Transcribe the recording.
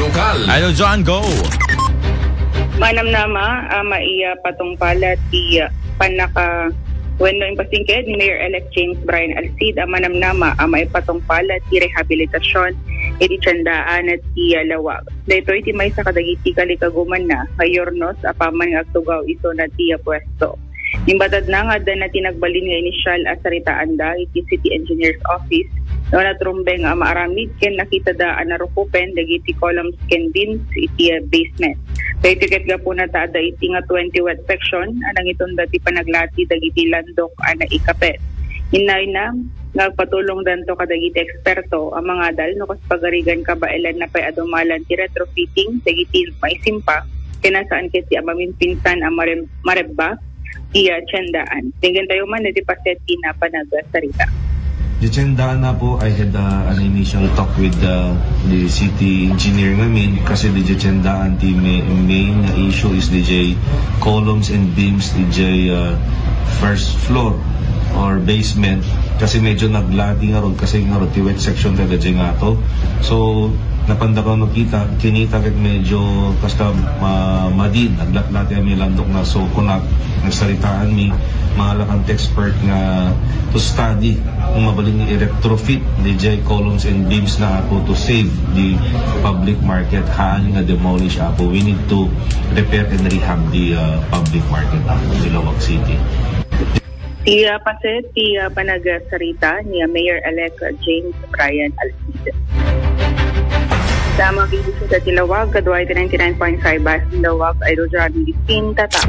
Lokal. Idol John, go! Manam nama, maiya patong pala ti panaka wenno impasingked ni Mayor-elect James Brian Alcid, manam nama, maipatong pala ti rehabilitasyon iti tiyandaan at ti lawag. Dito iti may sa kadagiti kalikaguman na, mayornos, apaman nga agtugaw iso na ti pwesto. Nimbatad na nga na tinagbalin nga inisyal asaritaan da iti City Engineer's Office no na trumbeng maaramid ken nakita da anarukupen dagiti columns ken beams iti basement. Kay tiket ga po na tada iti nga 20 wet section anang itong dati panaglati dagiti landok ana ikapet. Hinay na nagpatulong danto kadagiti eksperto ang mga dal no kas pagarigan kabailan na pay adumalan ti retrofitting dagiti maisimpa kinasaan ket ti amamin pinsan ang marebba iya tiyandaan. Tingin tayo man na di paseti na panag-sarita. The tiyandaan na po, I had an initial talk with the city engineer ngamin kasi the tiyandaan the main issue is the columns and beams the first floor or basement kasi medyo naglati nga ron kasi nga ron wet section talaga nga to. So napanda ko makita kinita ket medyo kasta madin naglatlati mi landok na so kunak nagsaritaan mi mga lakang expert nga to study kung mabaling i-retrofit the columns and beams na ako to save the public market haan nga demolish ako. We need to repair and rehab the public market of Ilawag City. Tiya paset, tiya panagsarita ni Mayor-elect James Brian Alcid. Sa mga sa Tilawag, Kadway 99.5 Bas Tilawag, Idol John, Tatak,